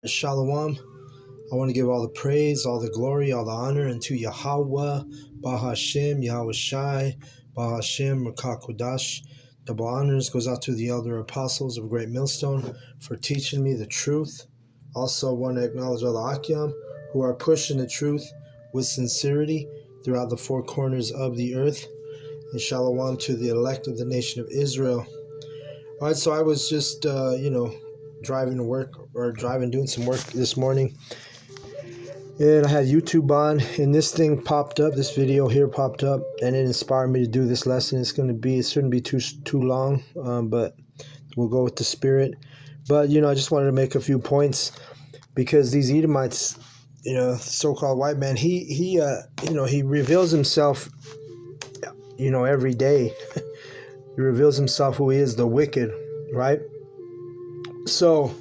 Shalom. I want to give all the praise, all the glory, all the honor unto Yahweh, Bahashem, Yahweh Shai, Bahashem, Rakakodash. Double honors goes out to the elder apostles of Great Millstone for teaching me the truth. Also want to acknowledge all the Akyam who are pushing the truth with sincerity throughout the four corners of the earth. And Shalom to the elect of the nation of Israel. All right, so I was just, driving to work doing some work this morning. And I had YouTube on, and this video here popped up, and it inspired me to do this lesson. It shouldn't be too long, but we'll go with the spirit. But, I just wanted to make a few points, because these Edomites, so-called white man, he reveals himself, every day. He reveals himself who he is, the wicked, right? So,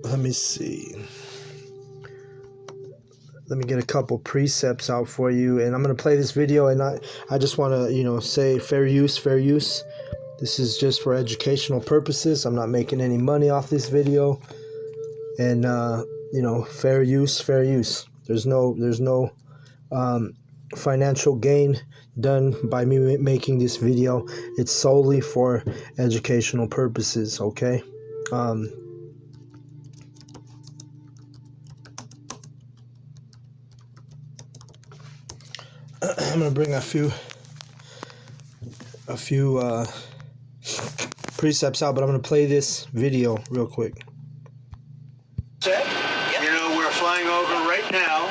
let me see. Let me get a couple precepts out for you, and I'm going to play this video, and I just want to, say fair use. This is just for educational purposes. I'm not making any money off this video, and, fair use. There's no financial gain done by me making this video. It's solely for educational purposes, okay? I'm gonna bring a few precepts out, but I'm gonna play this video real quick. We're flying over right now.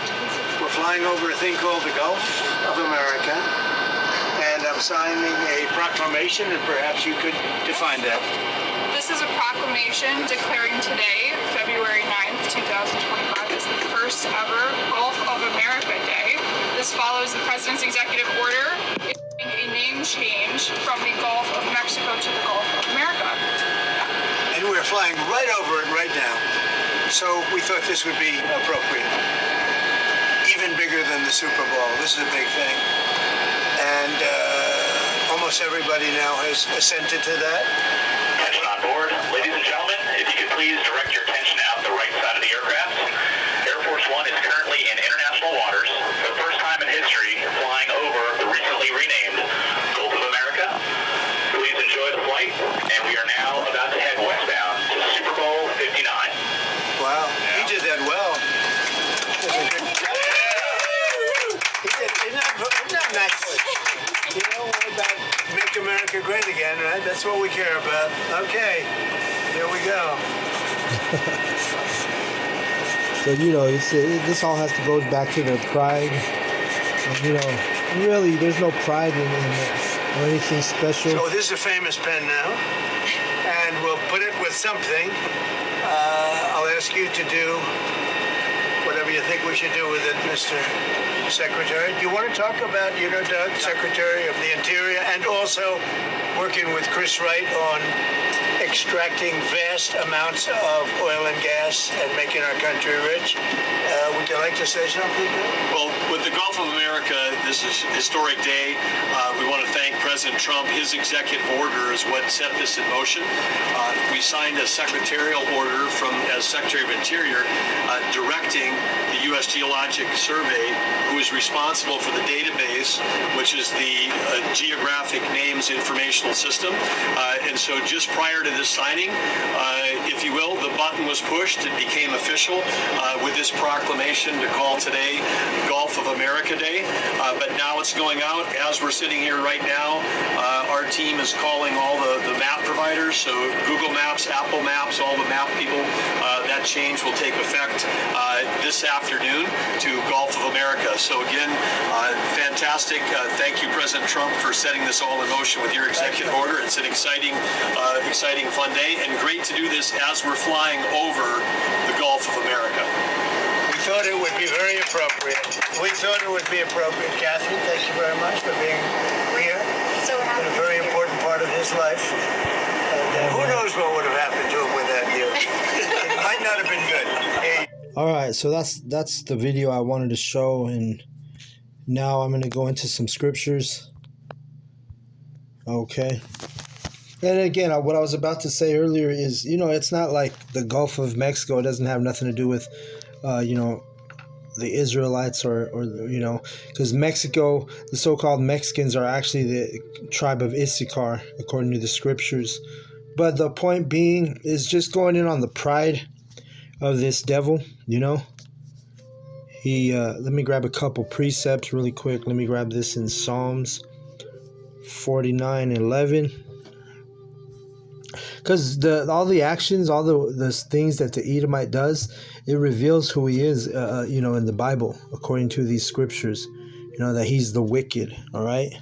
We're flying over a thing called the Gulf of America, and I'm signing a proclamation, and perhaps you could define that. This is a proclamation declaring today, February 9th, 2025, as the first ever Gulf of America Day. This follows the President's executive order issuing a name change from the Gulf of Mexico to the Gulf of America. And we're flying right over it right now. So we thought this would be appropriate. Even bigger than the Super Bowl. This is a big thing. And almost everybody now has assented to that. Attention on board. Ladies and gentlemen, if you could please direct your attention out the right side of the aircraft. Air Force One is currently in international waters for the first time in history, flying over the recently renamed Gulf of America. Please enjoy the flight, and we are now about to head westbound to Super Bowl 59. Wow, he did that well. Isn't that nice? What about make America great again, right? That's what we care about. Okay, here we go. So, this all has to go back to their pride. And, really, there's no pride in it or anything special. So this is a famous pen now, and we'll put it with something. I'll ask you to do whatever you think we should do with it, Mr. Secretary. Do you want to talk about, Doug, Secretary of the Interior, and also working with Chris Wright on extracting vast amounts of oil and gas and making our country rich? Would you like to say something? Well, with the Gulf of America, this is a historic day. We want to thank President Trump. His executive order is what set this in motion. We signed a secretarial order as Secretary of Interior directing the U.S. Geologic Survey, who is responsible for the database, which is the Geographic Names Informational System. And so just prior to this signing, if you will, the button was pushed. It became official with this proclamation to call today Gulf of America Day. But now it's going out. As we're sitting here right now, our team is calling all the map providers, so Google Maps, Apple Maps, all the map people. That change will take effect this afternoon to Gulf of America. So again, fantastic. Thank you, President Trump, for setting this all in motion with your executive order. It's an exciting, fun day, and great to do this as we're flying over the Gulf of America. We thought it would be very appropriate. Catherine, thank you very much for being here. So happy. Been a very important part of his life. And who knows what would have happened to him without you? It might not have been good. All right, so that's the video I wanted to show, and now I'm going to go into some scriptures. Okay. And again, what I was about to say earlier is, it's not like the Gulf of Mexico. It doesn't have nothing to do with, the Israelites or because Mexico, the so-called Mexicans are actually the tribe of Issachar, according to the scriptures. But the point being is just going in on the pride of this devil, He, let me grab a couple precepts really quick. Let me grab this in Psalms 49:11. Because all the actions, all the things that the Edomite does, it reveals who he is, in the Bible, according to these scriptures, that he's the wicked, all right?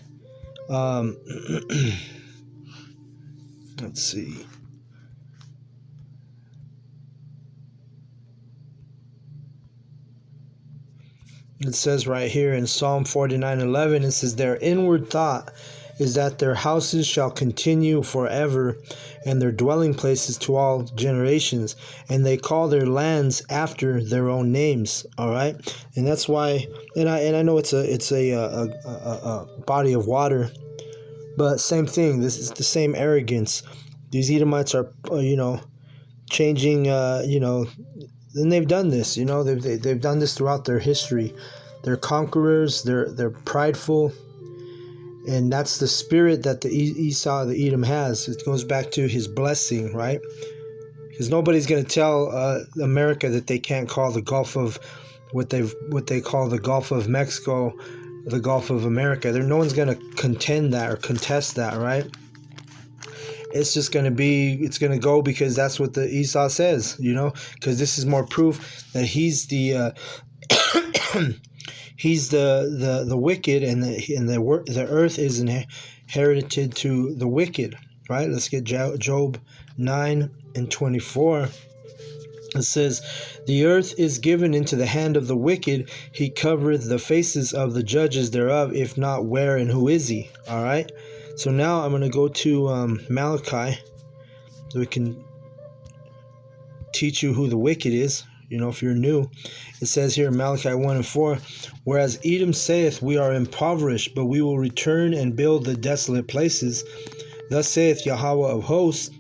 Let's see. It says right here in Psalm 49:11, it says, their inward thought is that their houses shall continue forever, and their dwelling places to all generations, and they call their lands after their own names. All right, and that's why. And I know it's a body of water, but same thing. This is the same arrogance. These Edomites are, changing. And they've done this. They've done this throughout their history. They're conquerors. They're prideful. And that's the spirit that the Esau, the Edom, has. It goes back to his blessing, right? Because nobody's going to tell America that they can't call the Gulf of what they call the Gulf of Mexico, the Gulf of America. No one's going to contend that or contest that, right? It's just going to go because that's what the Esau says, because this is more proof that he's the he's the wicked, and the earth is inherited to the wicked, right? Let's get Job 9:24. It says, the earth is given into the hand of the wicked. He covereth the faces of the judges thereof. If not, where and who is he? All right. So now I'm going to go to Malachi, so we can teach you who the wicked is, if you're new. It says here in Malachi 1:4, whereas Edom saith, we are impoverished, but we will return and build the desolate places. Thus saith Yahweh of hosts,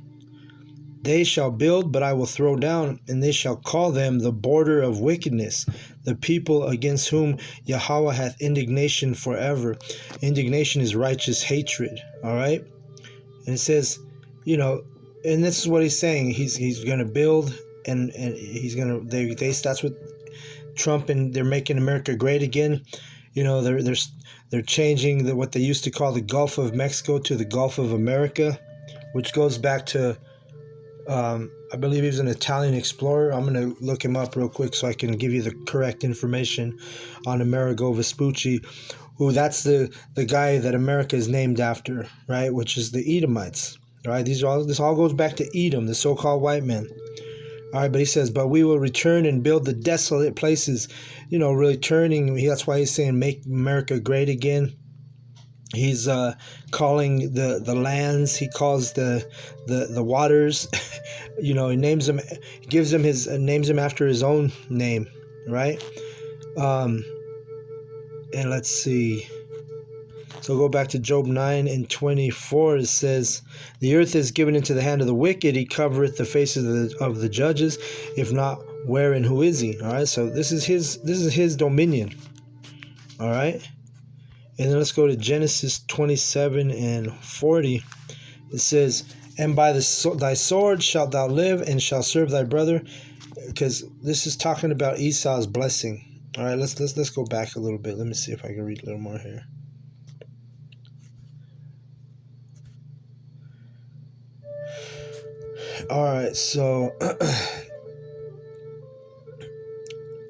they shall build, but I will throw down, and they shall call them the border of wickedness, the people against whom Yahweh hath indignation forever. Indignation is righteous hatred, all right? And it says, and this is what he's saying. He's going to build, and he's going to, that's what Trump, and they're making America great again. They're changing what they used to call the Gulf of Mexico to the Gulf of America, which goes back to, I believe he was an Italian explorer. I'm going to look him up real quick so I can give you the correct information on Amerigo Vespucci, who that's the guy that America is named after, right? Which is the Edomites, right? This all goes back to Edom, the so-called white man. All right, but he says, but we will return and build the desolate places, returning. That's why he's saying make America great again. He's calling the lands. He calls the waters. He names them, gives them names them after his own name, right? And let's see. So go back to Job 9:24. It says, the earth is given into the hand of the wicked. He covereth the faces of the judges. If not, where and who is he? All right. So this is his dominion. All right. And then let's go to Genesis 27:40. It says, and by thy sword shalt thou live, and shalt serve thy brother. Because this is talking about Esau's blessing. All right, let's go back a little bit. Let me see if I can read a little more here. All right, so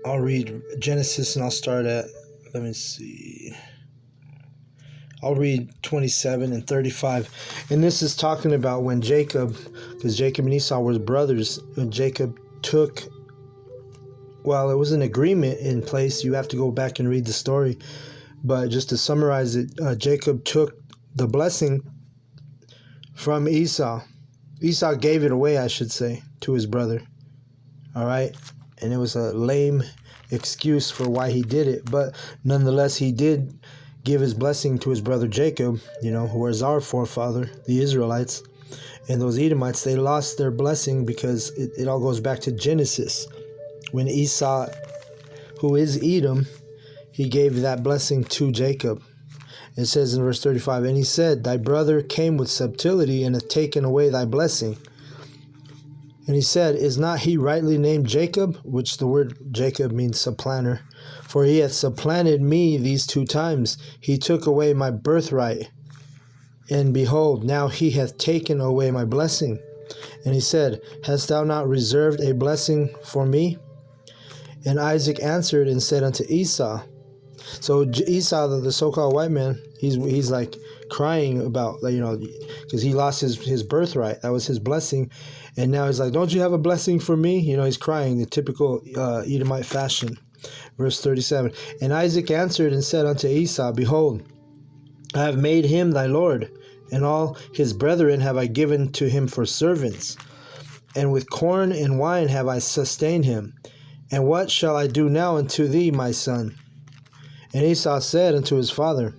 I'll read Genesis, and I'll start at, let me see. I'll read 27:35. And this is talking about when Jacob, because Jacob and Esau were brothers, when Jacob took, well, it was an agreement in place. You have to go back and read the story. But just to summarize it, Jacob took the blessing from Esau. Esau gave it away, I should say, to his brother. All right? And it was a lame excuse for why he did it. But nonetheless, he did give his blessing to his brother Jacob, who was our forefather, the Israelites. And those Edomites, they lost their blessing because it all goes back to Genesis. When Esau, who is Edom, he gave that blessing to Jacob. It says in verse 35, and he said, thy brother came with subtlety and hath taken away thy blessing. And he said, is not he rightly named Jacob? Which the word Jacob means supplanter. For he hath supplanted me these 2 times. He took away my birthright. And behold, now he hath taken away my blessing. And he said, hast thou not reserved a blessing for me? And Isaac answered and said unto Esau. So Esau, the so-called white man, he's like crying about, because he lost his birthright. That was his blessing. And now he's like, don't you have a blessing for me? He's crying, the typical Edomite fashion. Verse 37, and Isaac answered and said unto Esau, behold, I have made him thy lord, and all his brethren have I given to him for servants. And with corn and wine have I sustained him. And what shall I do now unto thee, my son? And Esau said unto his father,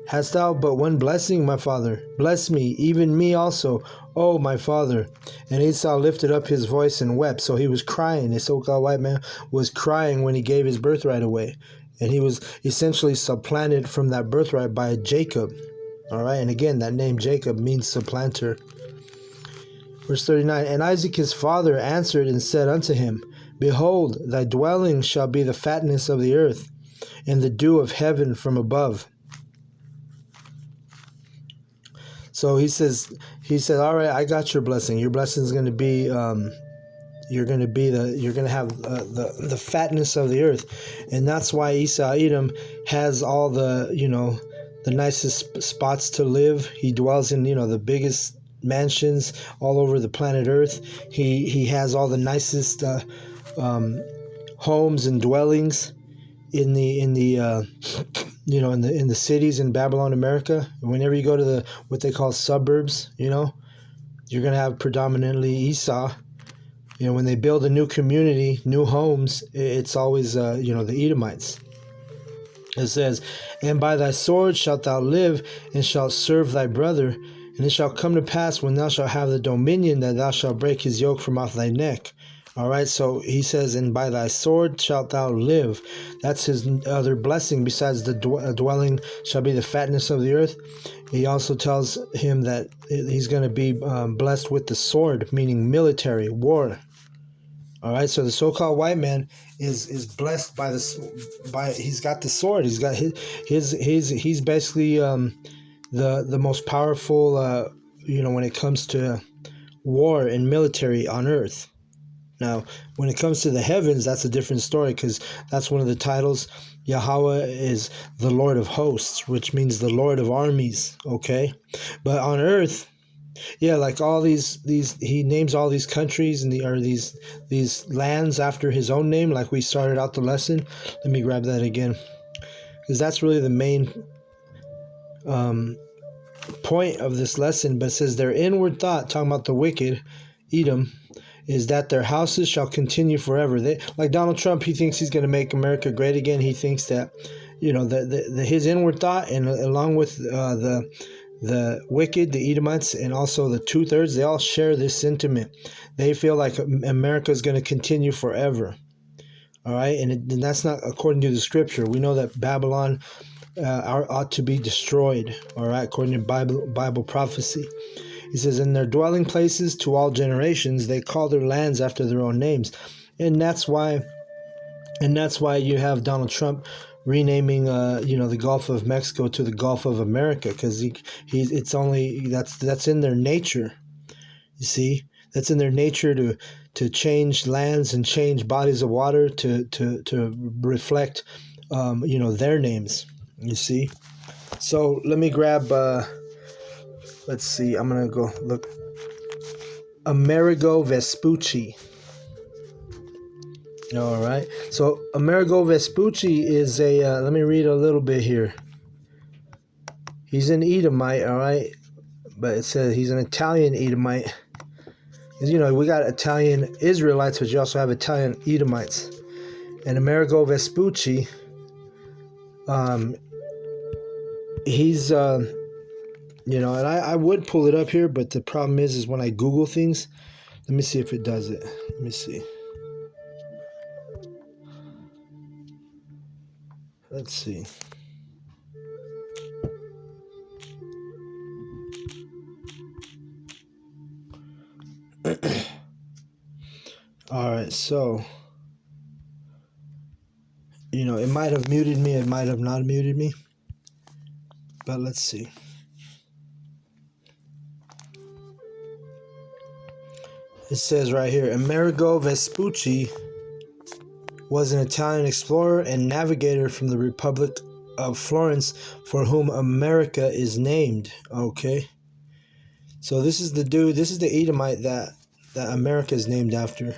hast thou but one blessing, my father? Bless me, even me also, O my father. And Esau lifted up his voice and wept. So he was crying. The so-called white man was crying when he gave his birthright away. And he was essentially supplanted from that birthright by Jacob. All right, and again, that name Jacob means supplanter. Verse 39, and Isaac his father answered and said unto him, behold, thy dwelling shall be the fatness of the earth, and the dew of heaven from above. So he said, all right, I got your blessing. Your blessing is going to be, you're going to have the fatness of the earth. And that's why Esau Edom has all the nicest spots to live. He dwells in, the biggest mansions all over the planet Earth. He has all the nicest homes and dwellings in the cities in Babylon, America. Whenever you go to what they call suburbs, you're going to have predominantly Esau. When they build a new community, new homes, it's always the Edomites. It says, and by thy sword shalt thou live, and shalt serve thy brother. And it shall come to pass, when thou shalt have the dominion, that thou shalt break his yoke from off thy neck. All right, so he says, and by thy sword shalt thou live. That's his other blessing. Besides the dwelling shall be the fatness of the earth. He also tells him that he's going to be blessed with the sword, meaning military, war. All right, so the so-called white man is blessed by he's got the sword. He's got he's basically the most powerful when it comes to war and military on earth. Now, when it comes to the heavens, that's a different story, because that's one of the titles. Yahweh is the Lord of hosts, which means the Lord of armies. Okay, but on earth, yeah, like all these he names all these countries and these lands after his own name, like we started out the lesson. Let me grab that again, because that's really the main point of this lesson. But it says their inward thought, talking about the wicked, Edom, is that their houses shall continue forever. Like Donald Trump, he thinks he's going to make America great again. He thinks that, his inward thought, and along with the wicked, the Edomites, and also the 2/3, they all share this sentiment. They feel like America is going to continue forever. All right, and that's not according to the scripture. We know that Babylon ought to be destroyed. All right, according to Bible prophecy. He says, in their dwelling places to all generations, they call their lands after their own names. And that's why you have Donald Trump renaming the Gulf of Mexico to the Gulf of America, because that's in their nature. You see, that's in their nature to change lands and change bodies of water to reflect their names. You see. So let me grab let's see, I'm going to go look. Amerigo Vespucci. All right. So Amerigo Vespucci is let me read a little bit here. He's an Edomite, all right? But it says he's an Italian Edomite. Because, we got Italian Israelites, but you also have Italian Edomites. And Amerigo Vespucci, he's You know, and I would pull it up here, but the problem is when I Google things, let me see if it does it. Let me see. Let's see. All right, so, you know, it might have muted me, it might have not muted me, but let's see. It says right here, Amerigo Vespucci was an Italian explorer and navigator from the Republic of Florence for whom America is named. Okay. So this is the dude, this is the Edomite that America is named after.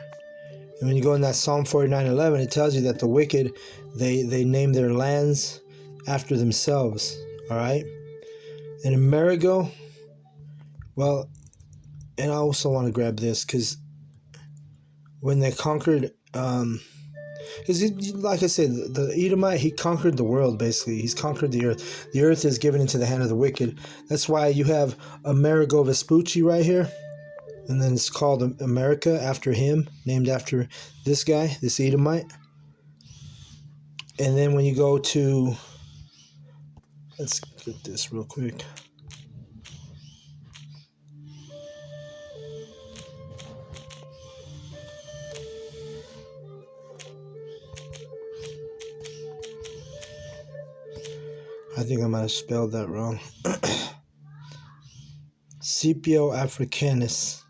And when you go in that Psalm 49:11, it tells you that the wicked, they name their lands after themselves. All right. And Amerigo, well, and I also want to grab this because when they conquered, because like I said, the Edomite, he conquered the world, basically. He's conquered the earth. The earth is given into the hand of the wicked. That's why you have Amerigo Vespucci right here. And then it's called America after him, named after this guy, this Edomite. And then when you go to, let's get this real quick. I think I might have spelled that wrong. Scipio Africanus.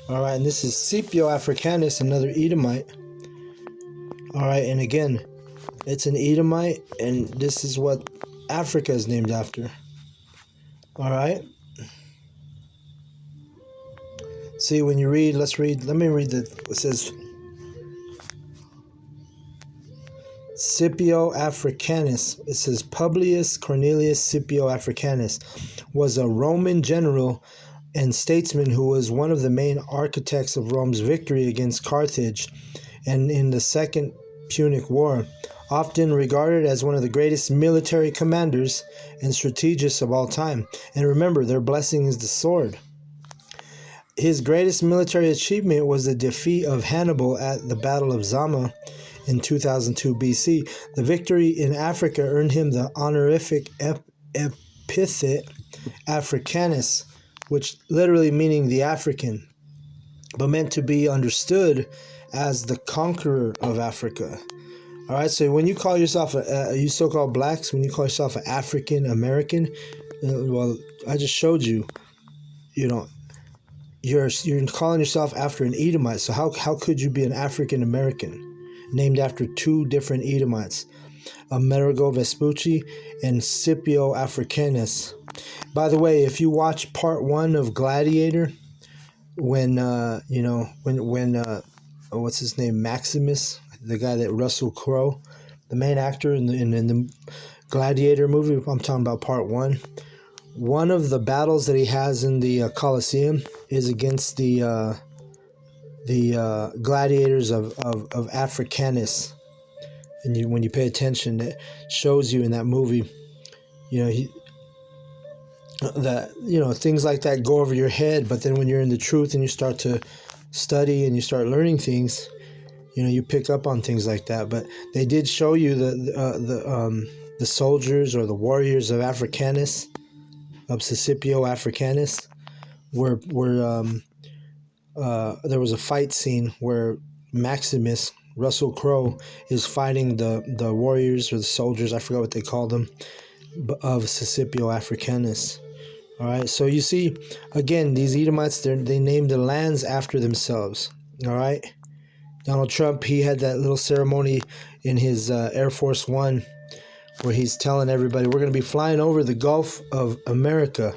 All right, and this is Scipio Africanus, another Edomite. All right, and again, it's an Edomite, and this is what Africa is named after. All right. See, when you read, let me read it says, Scipio Africanus. It says Publius Cornelius Scipio Africanus was a Roman general and statesman who was one of the main architects of Rome's victory against Carthage and in the Second Punic War, often regarded as one of the greatest military commanders and strategists of all time. And remember, their blessing is the sword. His greatest military achievement was the defeat of Hannibal at the Battle of Zama in 2002 BC. The victory in Africa earned him the honorific epithet Africanus, which literally meaning the African, but meant to be understood as the conqueror of Africa. All right, so when you call yourself, you so-called blacks, when you call yourself an African American, well, I just showed you, you know, you're calling yourself after an Edomite. So how could you be an African American named after two different Edomites, Amerigo Vespucci and Scipio Africanus? By the way, if you watch part 1 of Gladiator, when what's his name, Maximus, the guy that Russell Crowe, the main actor in the Gladiator movie, I'm talking about part 1. One of the battles that he has in the Colosseum is against the gladiators of Africanus. And when you pay attention, it shows you in that movie, things like that go over your head. But then when you're in the truth and you start to study and you start learning things, you pick up on things like that. But they did show you the soldiers or the warriors of Africanus, of Scipio Africanus, where there was a fight scene where Maximus, Russell Crowe, is fighting the warriors or the soldiers, I forgot what they called them, of Scipio Africanus. All right, so you see, again, these Edomites, they named the lands after themselves. All right, Donald Trump, he had that little ceremony in his Air Force One where he's telling everybody, we're going to be flying over the Gulf of America.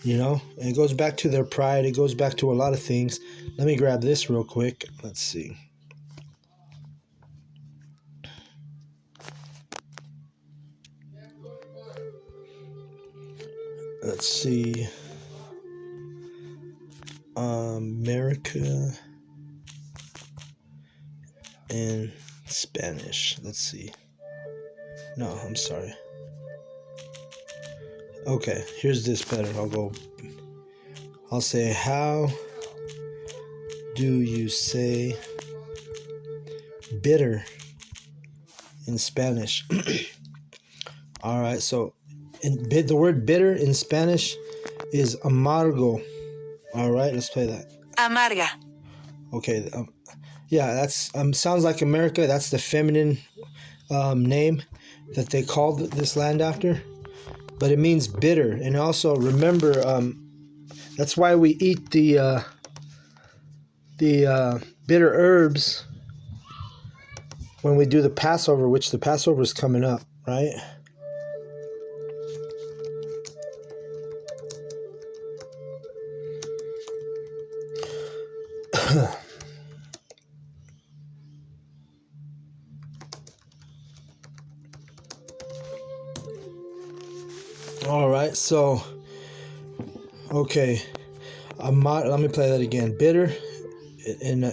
And it goes back to their pride. It goes back to a lot of things. Let me grab this real quick. Let's see. Let's see. America and Spanish. Let's see. No, I'm sorry. Okay, here's this better. I'll say, how do you say bitter in Spanish? All right, so the word bitter in Spanish is amargo. All right, let's play that. Amarga. Okay, yeah, that's sounds like America. That's the feminine name that they called this land after, but it means bitter. And also remember, that's why we eat the bitter herbs when we do the Passover, which the Passover is coming up, right? All right, so okay, let me play that again. Bitter in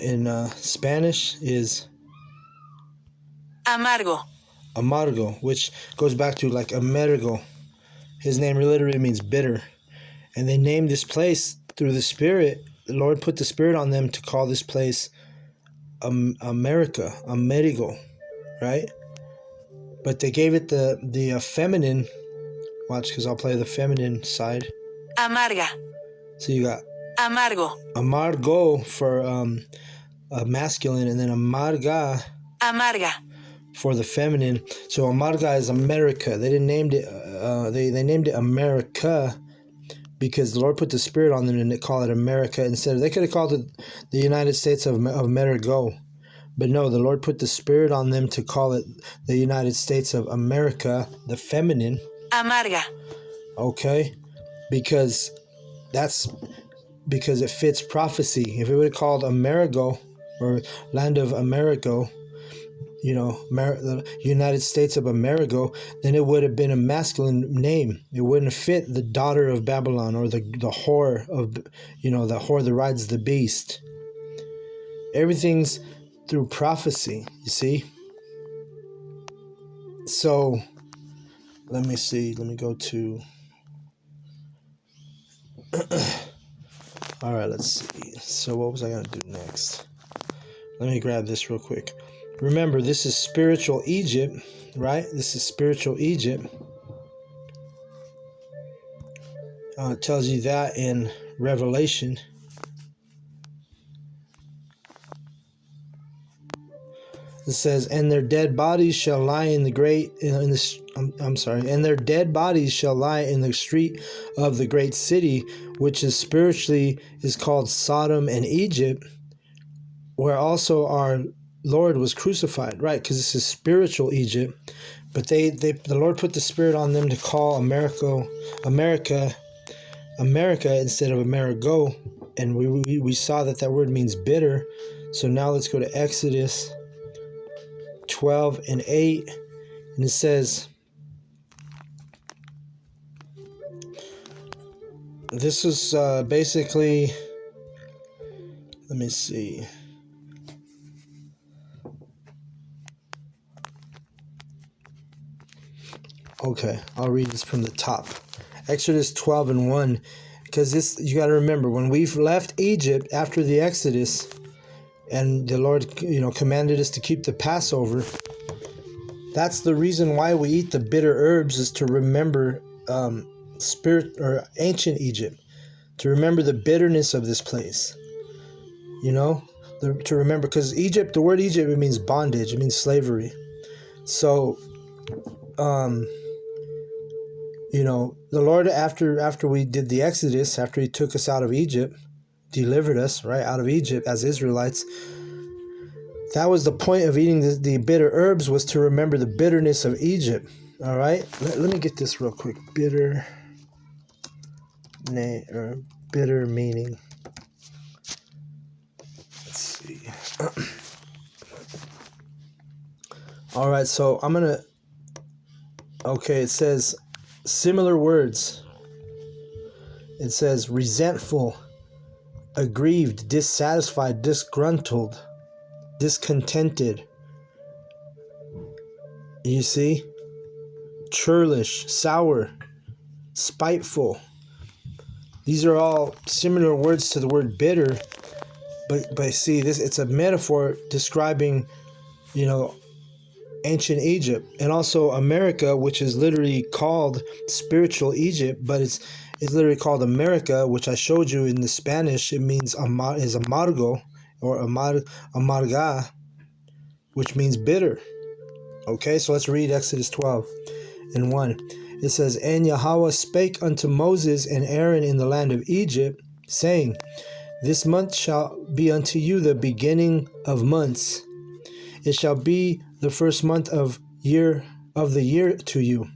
Spanish is Amargo. amargo, which goes back to like Amerigo. His name literally means bitter, and they named this place through the Spirit. The Lord put the Spirit on them to call this place America, Amerigo, right? But they gave it the feminine. Watch, because I'll play the feminine side. Amarga. So you got Amargo. amargo for masculine, and then amarga Amarga. for the feminine. So amarga is America. They didn't named it. They named it America because the Lord put the Spirit on them and they call it America instead. They could have called it the United States of Amerigo, but no, the Lord put the Spirit on them to call it the United States of America, the feminine. Amarga. Okay, because it fits prophecy. If it would have called Amerigo or land of Amerigo, the United States of Amerigo, then it would have been a masculine name. It wouldn't have fit the daughter of Babylon or the whore of, the whore that rides the beast. Everything's through prophecy, you see? So, let me see. Let me go to... All right, let's see. So what was I going to do next? Let me grab this real quick. Remember, this is spiritual Egypt, right? This is spiritual Egypt. It tells you that in Revelation. It says, and their dead bodies shall lie in the dead bodies shall lie in the street of the great city, which is spiritually is called Sodom and Egypt, where also our Lord was crucified, right? Because this is spiritual Egypt, but the Lord put the Spirit on them to call America instead of Amerigo, and we saw that word means bitter. So now let's go to Exodus 12 and 8, and it says, this is basically, let me see. Okay, I'll read this from the top. Exodus 12 and 1, because this, you got to remember, when we've left Egypt after the Exodus, and the Lord, commanded us to keep the Passover, that's the reason why we eat the bitter herbs, is to remember ancient Egypt, to remember the bitterness of this place, to remember, because Egypt, the word Egypt, it means bondage, it means slavery. So, the Lord, after we did the Exodus, after He took us out of Egypt, delivered us, right, out of Egypt as Israelites, that was the point of eating the bitter herbs, was to remember the bitterness of Egypt. All right, let me get this real quick. Bitter meaning. Let's see. All right, so I'm gonna. Okay, it says similar words. It says resentful, aggrieved, dissatisfied, disgruntled, discontented. You see? Churlish, sour, spiteful. These are all similar words to the word bitter, but see, this, it's a metaphor describing, you know, ancient Egypt, and also America, which is literally called spiritual Egypt, but it's literally called America, which I showed you in the Spanish. It means is amargo or amarga, which means bitter. Okay, so let's read Exodus 12:1. It says, "And Yahweh spake unto Moses and Aaron in the land of Egypt, saying, This month shall be unto you the beginning of months. It shall be the first month of the year to you.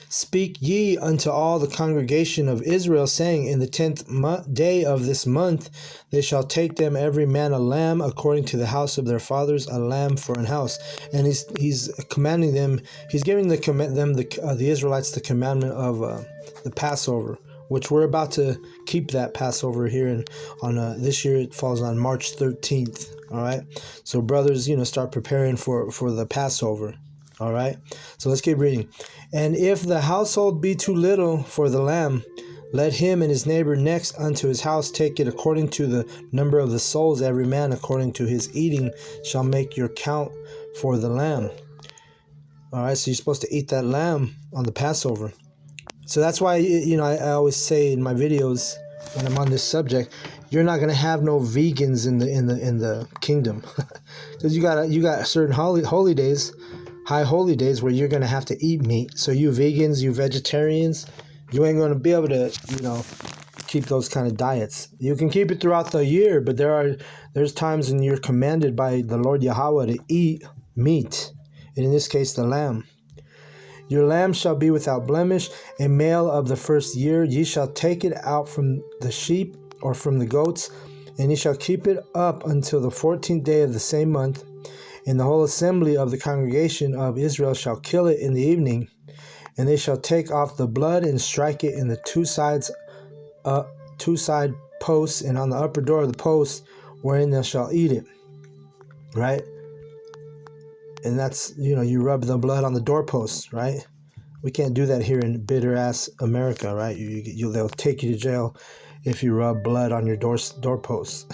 Speak ye unto all the congregation of Israel, saying, In the 10th day of this month they shall take them every man a lamb according to the house of their fathers, a lamb for an house." And he's commanding them. He's giving the Israelites the commandment of the Passover, which we're about to keep that Passover here. On this year it falls on March 13th. All right, so brothers, start preparing for the Passover. All right, so let's keep reading. "And if the household be too little for the lamb, let him and his neighbor next unto his house take it according to the number of the souls. Every man according to his eating shall make your count for the lamb." All right, so you're supposed to eat that lamb on the Passover. So that's why, I always say in my videos when I'm on this subject, you're not gonna have no vegans in the kingdom, because you got certain holy days, high holy days, where you're gonna have to eat meat. So you vegans, you vegetarians, you ain't gonna be able to, keep those kind of diets. You can keep it throughout the year, but there's times when you're commanded by the Lord Yahweh to eat meat, and in this case, the lamb. "Your lamb shall be without blemish, a male of the first year. Ye shall take it out from the sheep or from the goats, and ye shall keep it up until the 14th day of the same month. And the whole assembly of the congregation of Israel shall kill it in the evening, and they shall take off the blood and strike it in the two side posts, and on the upper door of the post, wherein they shall eat it." Right? And that's, you rub the blood on the doorposts, right? We can't do that here in bitter ass America, right? They'll take you to jail if you rub blood on your doorposts.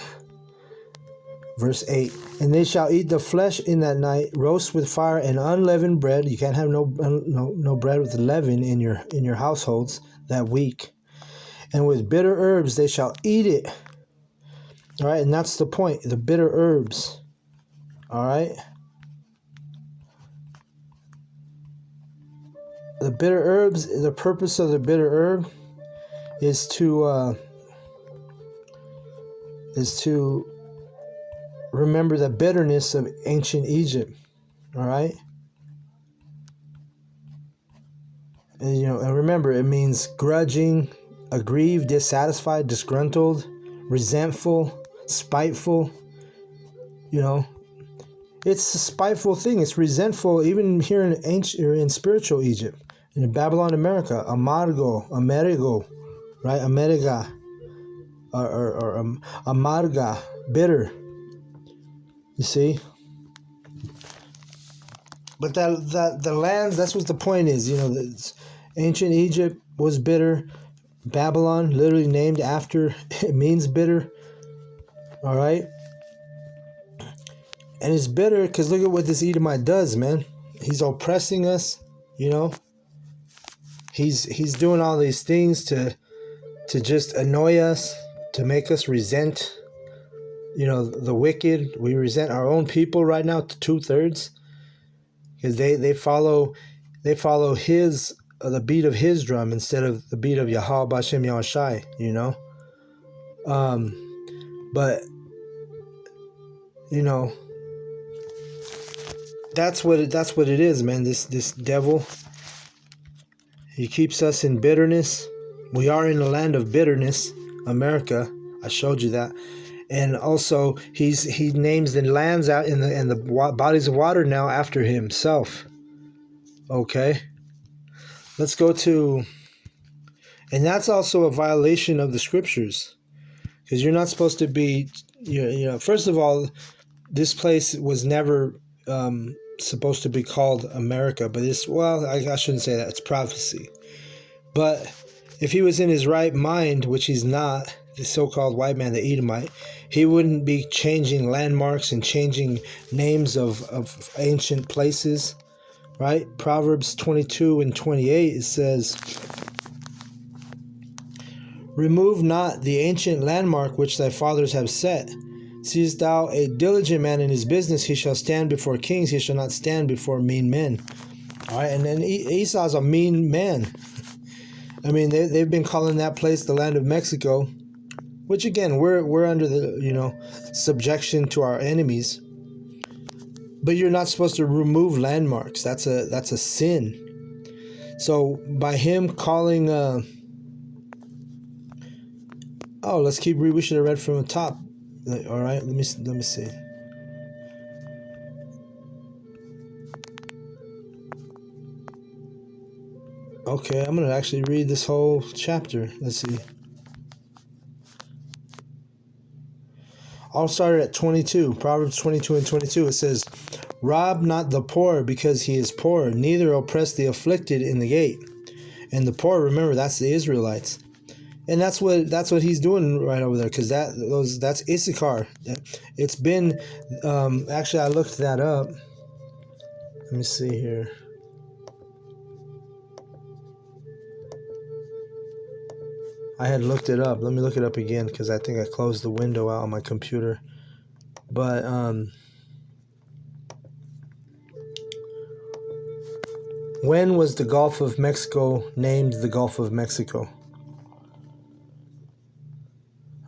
Verse 8, "And they shall eat the flesh in that night, roast with fire and unleavened bread." You can't have no bread with leaven in your households that week. "And with bitter herbs they shall eat it." All right, and that's the point, the bitter herbs. All right. The bitter herbs, the purpose of the bitter herb is to remember the bitterness of ancient Egypt. All right? And remember, it means grudging, aggrieved, dissatisfied, disgruntled, resentful, spiteful. It's a spiteful thing. It's resentful, even here in ancient or in spiritual Egypt. In Babylon, America, amargo, right? Ameriga, or amarga, bitter. You see? But the lands, that's what the point is. Ancient Egypt was bitter. Babylon, literally named after, it means bitter. All right? And it's bitter because look at what this Edomite does, man. He's oppressing us, He's doing all these things to just annoy us, to make us resent, the wicked. We resent our own people right now to 2/3, because they follow the beat of his drum instead of the beat of Yahweh B'Shem Yahushai, But that's what it is, man. This devil. He keeps us in bitterness. We are in the land of bitterness, America. I showed you that. And also, he names the lands out in the bodies of water now after himself. Okay? Let's go to... And that's also a violation of the scriptures. Because you're not supposed to be... First of all, this place was never... supposed to be called America, but I shouldn't say that. It's prophecy. But if he was in his right mind, which he's not, the so-called white man, the Edomite, he wouldn't be changing landmarks and changing names of ancient places, right? Proverbs 22 and 28, it says, remove not the ancient landmark which thy fathers have set. Seest thou a diligent man in his business, he shall stand before kings, he shall not stand before mean men. All right, and then Esau's a mean man. I mean, they've been calling that place the land of Mexico, which again, we're under the, subjection to our enemies. But you're not supposed to remove landmarks. That's a sin. So by him calling, let's keep reading. We should have read from the top. All right, let me see. Okay, I'm going to actually read this whole chapter. Let's see. I'll start at 22. Proverbs 22 and 22. It says, rob not the poor because he is poor, neither oppress the afflicted in the gate. And the poor, remember, that's the Israelites. And that's what he's doing right over there, because that's Issachar. It's been, actually, I looked that up. Let me see here. I had looked it up. Let me look it up again, because I think I closed the window out on my computer. But when was the Gulf of Mexico named the Gulf of Mexico?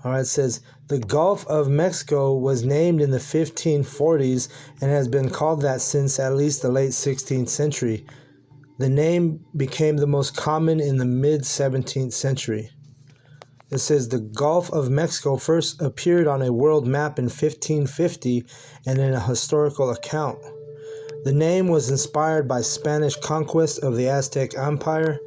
All right, it says the Gulf of Mexico was named in the 1540s and has been called that since at least the late 16th century. The name became the most common in the mid-17th century. It says the Gulf of Mexico first appeared on a world map in 1550 and in a historical account. The name was inspired by Spanish conquest of the Aztec Empire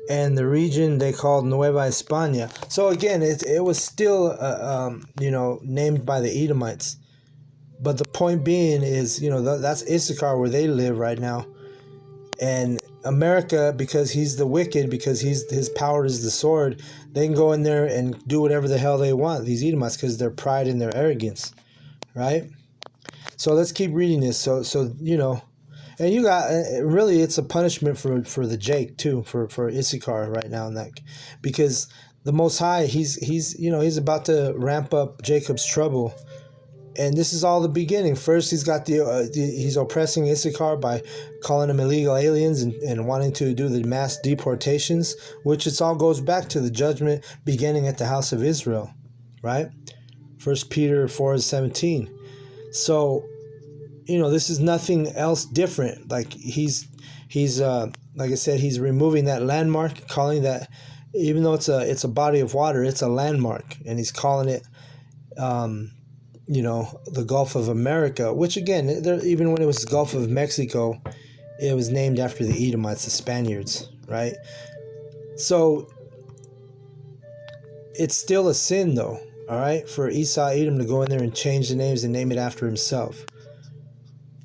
and the region they called Nueva España. So again, it was still, named by the Edomites. But the point being is, that's Issachar where they live right now. And America, because he's the wicked, because his power is the sword, they can go in there and do whatever the hell they want, these Edomites, because their pride and their arrogance, right? So let's keep reading this. So and you got, really, it's a punishment for the Jake too, for Issachar right now, because the Most High, he's about to ramp up Jacob's trouble. And this is all the beginning. First, he's got he's oppressing Issachar by calling them illegal aliens and wanting to do the mass deportations, which it all goes back to the judgment beginning at the house of Israel, right? 1 Peter 4:17. So, this is nothing else different. Like he's like I said, he's removing that landmark, calling that, even though it's a body of water, it's a landmark, and he's calling it the Gulf of America, which again, even when it was Gulf of Mexico, it was named after the Edomites, the Spaniards, right? So it's still a sin, though, all right, for Esau Edom to go in there and change the names and name it after himself.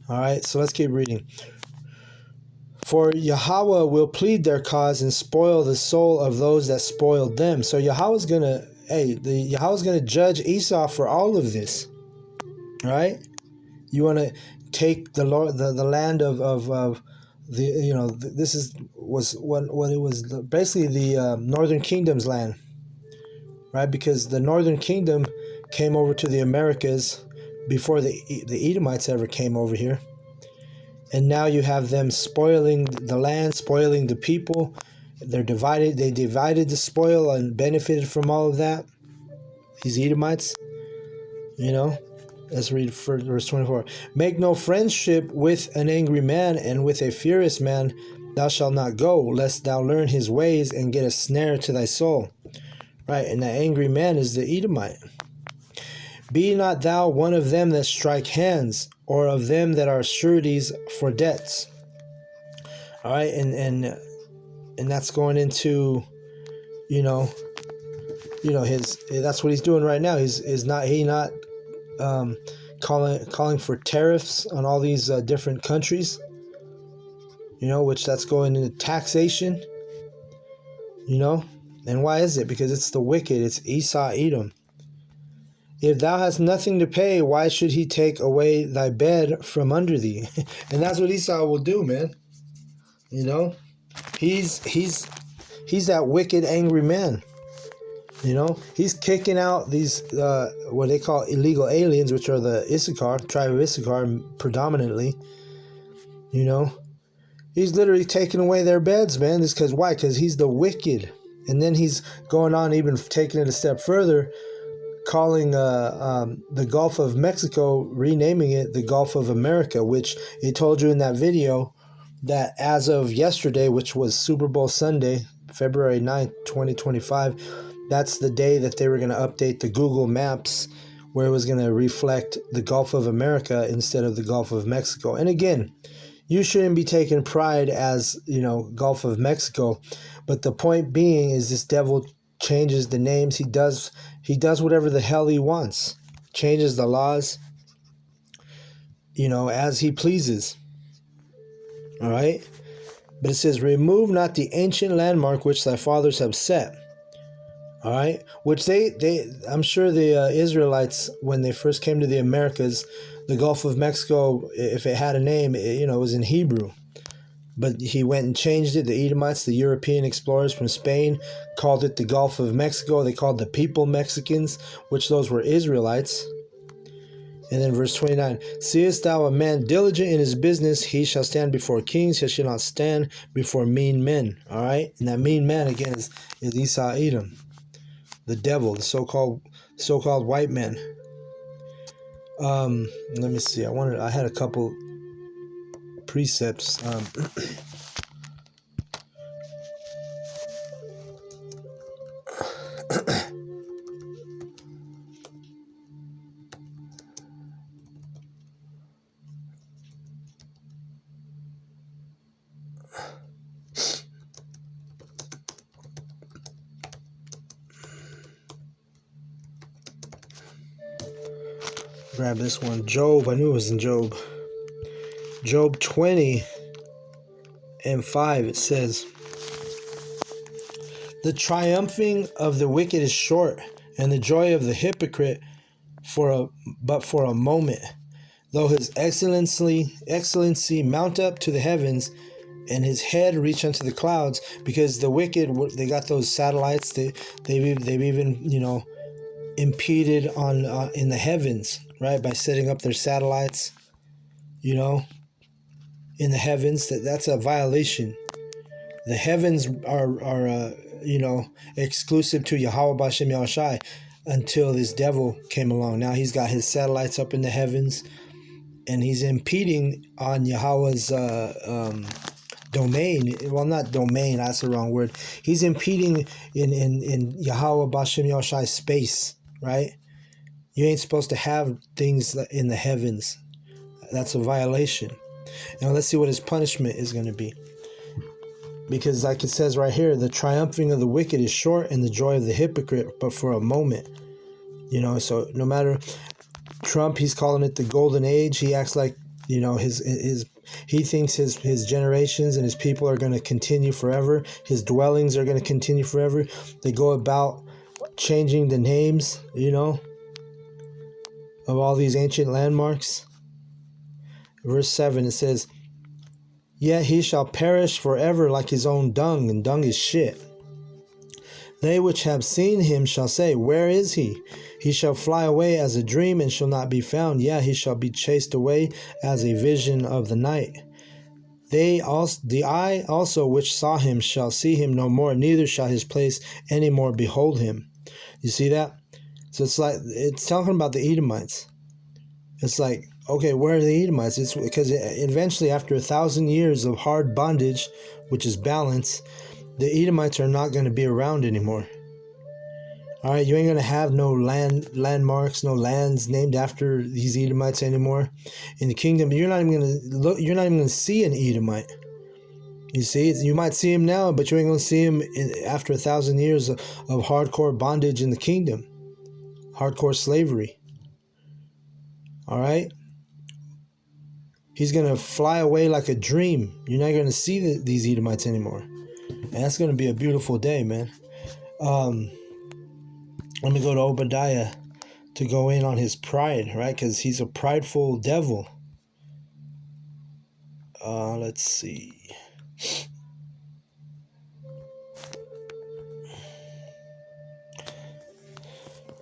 All right, so let's keep reading. For Yahweh will plead their cause and spoil the soul of those that spoiled them. So Yahweh's gonna judge Esau for all of this. Right? You want to take the land of the this was what it was basically the Northern Kingdom's land, right? Because the Northern Kingdom came over to the Americas before the Edomites ever came over here, and now you have them spoiling the land, spoiling the people. They divided the spoil and benefited from all of that. These Edomites, Let's read verse 24. Make no friendship with an angry man, and with a furious man thou shalt not go, lest thou learn his ways and get a snare to thy soul. Right, and that angry man is the Edomite. Be not thou one of them that strike hands, or of them that are sureties for debts. All right, and that's going into, that's what he's doing right now. He's not calling for tariffs on all these different countries, which that's going into taxation. You know? And why is it? Because it's the wicked. It's Esau, Edom. If thou hast nothing to pay, why should he take away thy bed from under thee? And that's what Esau will do, man. You know? He's that wicked, angry man. You know? He's kicking out these, what they call illegal aliens, which are the Issachar, tribe of Issachar, predominantly. You know? He's literally taking away their beds, man. Just because, why? Because he's the wicked. And then he's going on, even taking it a step further, calling the Gulf of Mexico, renaming it the Gulf of America, which he told you in that video that as of yesterday, which was Super Bowl Sunday, February 9th, 2025, that's the day that they were going to update the Google Maps, where it was going to reflect the Gulf of America instead of the Gulf of Mexico. And again, you shouldn't be taking pride as, you know, Gulf of Mexico. But the point being is this devil changes the names. He does whatever the hell he wants. Changes the laws, you know, as he pleases. All right? But it says, remove not the ancient landmark which thy fathers have set. All right? Which I'm sure the Israelites, when they first came to the Americas, the Gulf of Mexico, if it had a name, it was in Hebrew. But he went and changed it. The Edomites, the European explorers from Spain, called it the Gulf of Mexico. They called the people Mexicans, which those were Israelites. And then verse 29, seest thou a man diligent in his business, he shall stand before kings, he shall not stand before mean men. All right? And that mean man, again, is Esau, Edom, the devil, the so-called white man. Let me see. I had a couple precepts. Grab this one. Job. I knew it was in Job. Job 20 and 5. It says, the triumphing of the wicked is short, and the joy of the hypocrite but for a moment. Though his excellency mount up to the heavens, and his head reach unto the clouds. Because the wicked, they got those satellites. They've even impeded on in the heavens, right, by setting up their satellites, in the heavens. That's a violation. The heavens are exclusive to Yahweh B'Shem Yahushai until this devil came along. Now he's got his satellites up in the heavens, and he's impeding on Yahweh's domain. Well, not domain, that's the wrong word. He's impeding in Yahweh B'Shem Yahushai's space, right? You ain't supposed to have things in the heavens. That's a violation. Now let's see what his punishment is going to be. Because like it says right here, the triumphing of the wicked is short, and the joy of the hypocrite but for a moment. So no matter Trump, he's calling it the golden age. He acts like, he thinks his generations and his people are going to continue forever. His dwellings are going to continue forever. They go about changing the names, of all these ancient landmarks. Verse 7, it says, yet he shall perish forever like his own dung, and dung is shit. They which have seen him shall say, where is he? He shall fly away as a dream, and shall not be found. Yeah, he shall be chased away as a vision of the night. The eye also which saw him shall see him no more, neither shall his place any more behold him. You see that? So it's talking about the Edomites. It's like, okay, where are the Edomites? It's because eventually, after 1,000 years of hard bondage, which is balance, the Edomites are not going to be around anymore. All right, you ain't going to have no landmarks, no lands named after these Edomites anymore in the kingdom. You're not even going to see an Edomite. You see, you might see him now, but you ain't going to see him after 1,000 years of hardcore bondage in the kingdom, hardcore slavery. All right. He's going to fly away like a dream. You're not going to see these Edomites anymore. And that's going to be a beautiful day, man. Let me go to Obadiah to go in on his pride, right? Because he's a prideful devil. Let's see.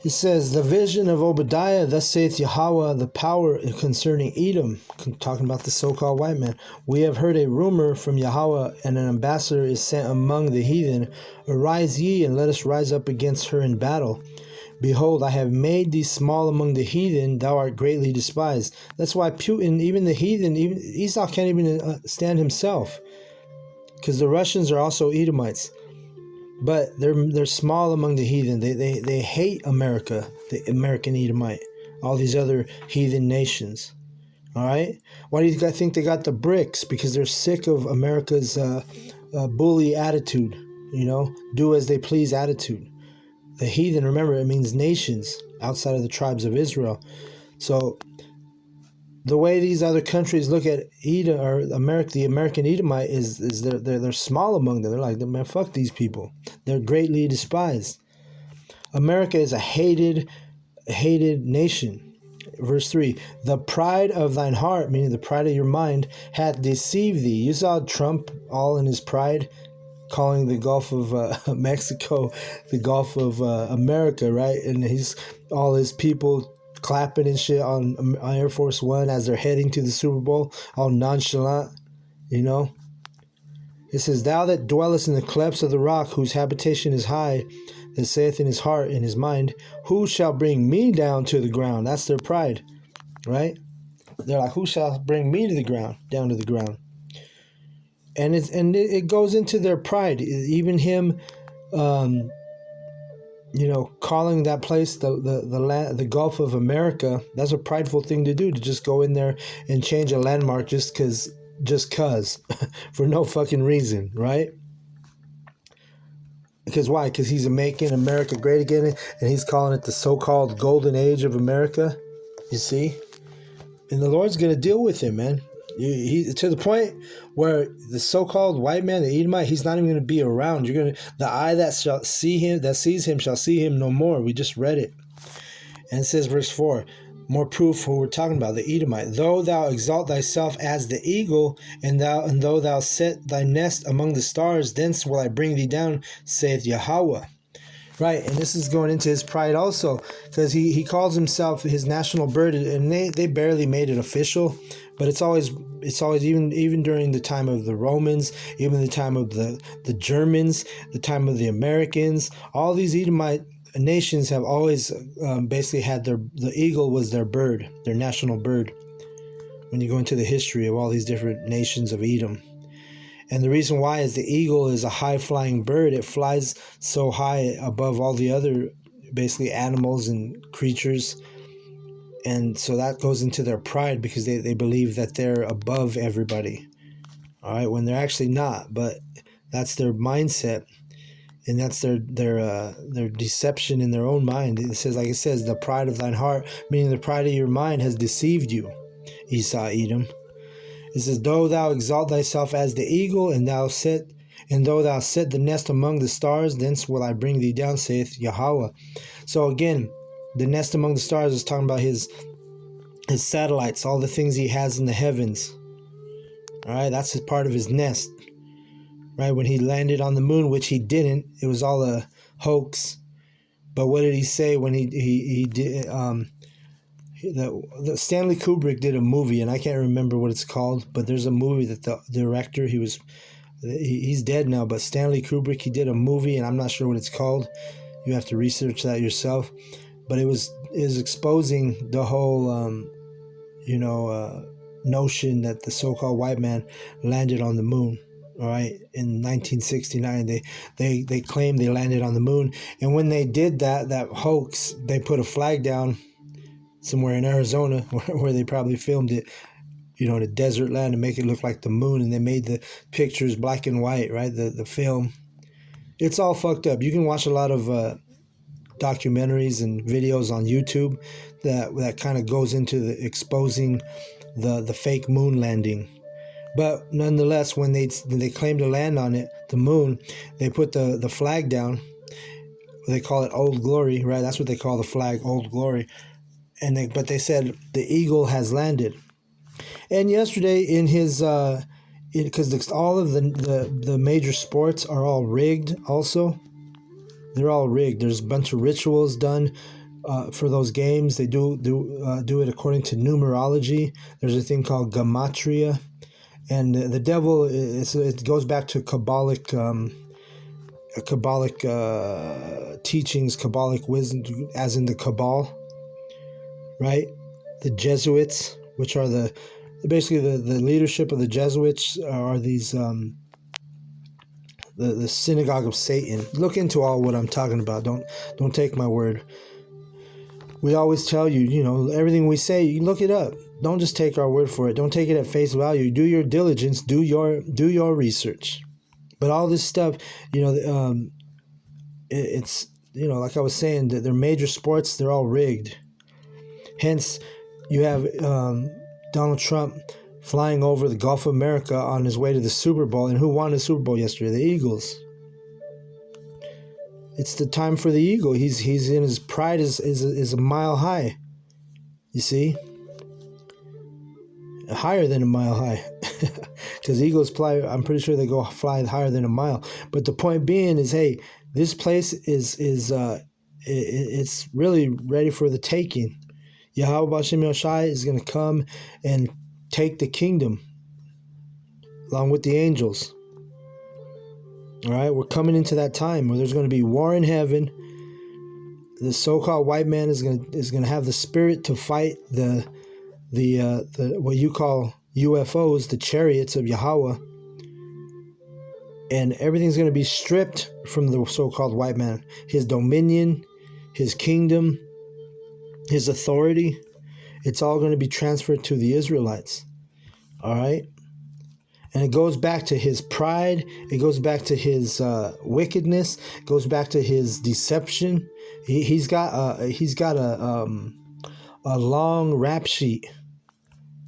It says, the vision of Obadiah, thus saith Yahweh, the power concerning Edom, talking about the so-called white man. We have heard a rumor from Yahweh, and an ambassador is sent among the heathen. Arise ye, and let us rise up against her in battle. Behold, I have made thee small among the heathen, thou art greatly despised. That's why Putin, even the heathen, even Esau can't even stand himself. Because the Russians are also Edomites. But they're small among the heathen. They hate America, the American Edomite, all these other heathen nations. All right? Why do you think they got the BRICS? Because they're sick of America's bully attitude, do as they please attitude. The heathen, remember, it means nations outside of the tribes of Israel. So the way these other countries look at Edom or America, the American Edomite is they're small among them. They're like, man, fuck these people. They're greatly despised. America is a hated nation. Verse 3, the pride of thine heart, meaning the pride of your mind, hath deceived thee. You saw Trump all in his pride, calling the Gulf of Mexico the Gulf of America, right? And all his people clapping and shit on Air Force One as they're heading to the Super Bowl, all nonchalant, It says, thou that dwellest in the clefts of the rock, whose habitation is high, that saith in his heart, in his mind, who shall bring me down to the ground? That's their pride, right? They're like, who shall bring me to the ground, down to the ground? And it goes into their pride. Even him, calling that place the Gulf of America, that's a prideful thing to do, to just go in there and change a landmark just cause for no fucking reason, right? Because why? Because he's making America great again, and he's calling it the so-called golden age of America. You see? And the Lord's going to deal with him, man. He to the point where the so-called white man, the Edomite, he's not even going to be around. The eye that sees him shall see him no more. We just read it. And it says, verse 4, more proof who we're talking about, the Edomite. Though thou exalt thyself as the eagle, and though thou set thy nest among the stars, thence will I bring thee down, saith Yahweh. Right, and this is going into his pride also, because he calls himself his national bird, and they barely made it official, but it's always even during the time of the Romans, even the time of the Germans, the time of the Americans, all these Edomite nations have always basically had the eagle was their bird, their national bird. When you go into the history of all these different nations of Edom. And the reason why is the eagle is a high-flying bird. It flies so high above all the other, basically, animals and creatures. And so that goes into their pride, because they believe that they're above everybody. All right, when they're actually not. But that's their mindset. And that's their deception in their own mind. It says, like it says, the pride of thine heart, meaning the pride of your mind has deceived you, Esau, Edom. It says, though thou exalt thyself as the eagle, and though thou set the nest among the stars, thence will I bring thee down, saith Yahweh. So again, the nest among the stars is talking about his satellites, all the things he has in the heavens. All right, that's part of his nest. Right, when he landed on the moon, which he didn't, it was all a hoax. But what did he say when he did? The Stanley Kubrick did a movie, and I can't remember what it's called, but there's a movie that the director, he's dead now, but Stanley Kubrick, he did a movie, and I'm not sure what it's called. You have to research that yourself. But it was exposing the whole, notion that the so-called white man landed on the moon. All right, in 1969, they claimed they landed on the moon, and when they did that hoax, they put a flag down somewhere in Arizona where they probably filmed it, in a desert land, to make it look like the moon, and they made the pictures black and white, right? The film. It's all fucked up. You can watch a lot of documentaries and videos on YouTube that kind of goes into the exposing the fake moon landing, But nonetheless, when they claim to land on it, the moon, they put the flag down. They call it Old Glory, right? That's what they call the flag, Old Glory. But they said the eagle has landed. And yesterday in his, because all of the major sports are all rigged also. They're all rigged. There's a bunch of rituals done for those games. They do it according to numerology. There's a thing called gematria. And the devil, it goes back to Kabbalic teachings, Kabbalic wisdom, as in the Kabbal, right? The Jesuits, which are basically the leadership of the Jesuits, are these the synagogue of Satan. Look into all what I'm talking about. Don't take my word. We always tell you, everything we say, you look it up. Don't just take our word for it. Don't take it at face value. Do your diligence. Do your research. But all this stuff, it's like I was saying, that they're major sports. They're all rigged. Hence, you have Donald Trump flying over the Gulf of America on his way to the Super Bowl. And who won the Super Bowl yesterday? The Eagles. It's the time for the eagle. He's in his pride is a mile high. You see? Higher than a mile high. Because eagles fly, I'm pretty sure they go fly higher than a mile. But the point being is, hey, this place is it's really ready for the taking. Yahweh B'Shem Yoshai is going to come and take the kingdom along with the angels. All right, we're coming into that time where there's going to be war in heaven. The so-called white man is going to have the spirit to fight the what you call UFOs, the chariots of Yahweh, and everything's going to be stripped from the so-called white man. His dominion, his kingdom, his authority, it's all going to be transferred to the Israelites. All right. And it goes back to his pride. It goes back to his wickedness. It goes back to his deception. He's got a long rap sheet,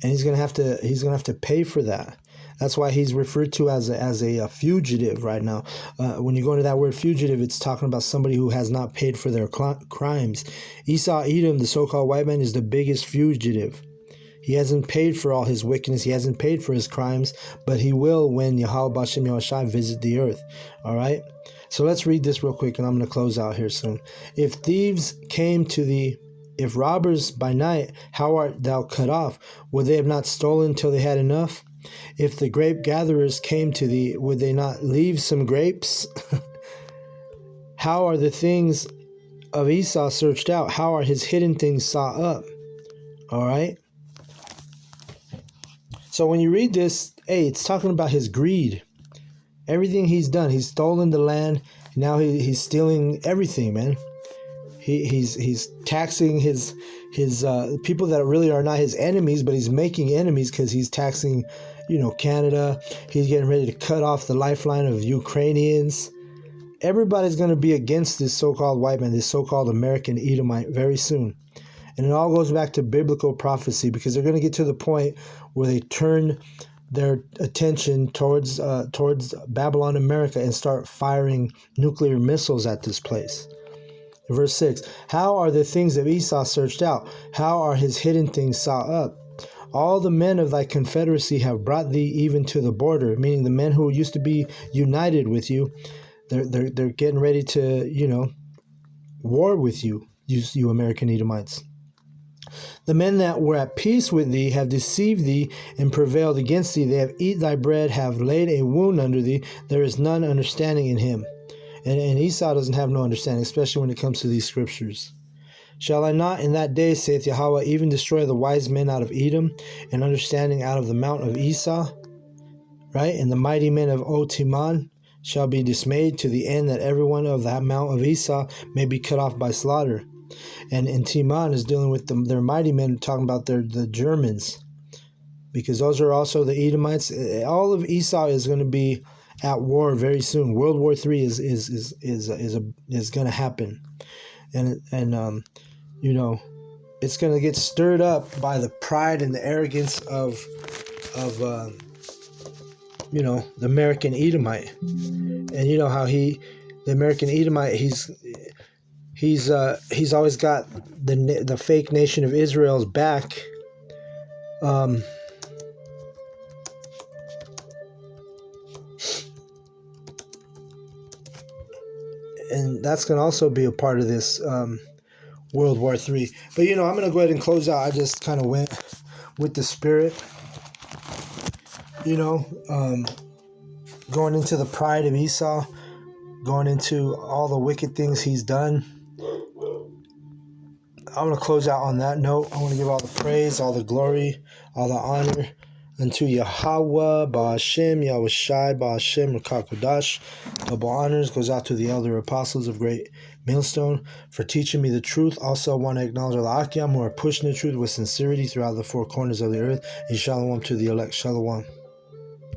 and he's gonna have to pay for that. That's why he's referred to as a fugitive right now. When you go into that word fugitive, it's talking about somebody who has not paid for their crimes. Esau Edom, the so-called white man, is the biggest fugitive. He hasn't paid for all his wickedness. He hasn't paid for his crimes, but he will when Yahweh B'Shem Yahushai visit the earth. All right? So let's read this real quick, and I'm going to close out here soon. If thieves came to thee, if robbers by night, how art thou cut off? Would they have not stolen till they had enough? If the grape gatherers came to thee, would they not leave some grapes? How are the things of Esau searched out? How are his hidden things sought up? All right? So when you read this, hey, it's talking about his greed. Everything he's done. He's stolen the land. Now he's stealing everything, man. He's taxing his people that really are not his enemies, but he's making enemies because he's taxing, Canada. He's getting ready to cut off the lifeline of Ukrainians. Everybody's going to be against this so-called white man, this so-called American Edomite very soon. And it all goes back to biblical prophecy, because they're going to get to the point where they turn their attention towards Babylon, America, and start firing nuclear missiles at this place. Verse 6, how are the things of Esau searched out? How are his hidden things sought up? All the men of thy confederacy have brought thee even to the border, meaning the men who used to be united with you. They're getting ready to, war with you American Edomites. The men that were at peace with thee have deceived thee and prevailed against thee. They have eaten thy bread, have laid a wound under thee. There is none understanding in him. And Esau doesn't have no understanding, especially when it comes to these scriptures. Shall I not in that day, saith Yahweh, even destroy the wise men out of Edom, and understanding out of the mount of Esau? Right? And the mighty men of Otiman shall be dismayed, to the end that every one of that mount of Esau may be cut off by slaughter. And Timan is dealing with their mighty men, talking about the Germans, because those are also the Edomites. All of Esau is going to be at war very soon. World War III is going to happen, and it's going to get stirred up by the pride and the arrogance of the American Edomite. And you know how the American Edomite, he's always got the fake nation of Israel's back. And that's going to also be a part of this World War III. But, I'm going to go ahead and close out. I just kind of went with the Spirit, going into the pride of Esau, going into all the wicked things he's done. I'm going to close out on that note. I want to give all the praise, all the glory, all the honor unto Yahweh, Ba'ashem, Yahweh Shai, Ba'ashem, Rakakodash. Double honors goes out to the elder apostles of Great Millstone for teaching me the truth. Also, I want to acknowledge all the Akim who are pushing the truth with sincerity throughout the four corners of the earth. And shalom to the elect. Shalom.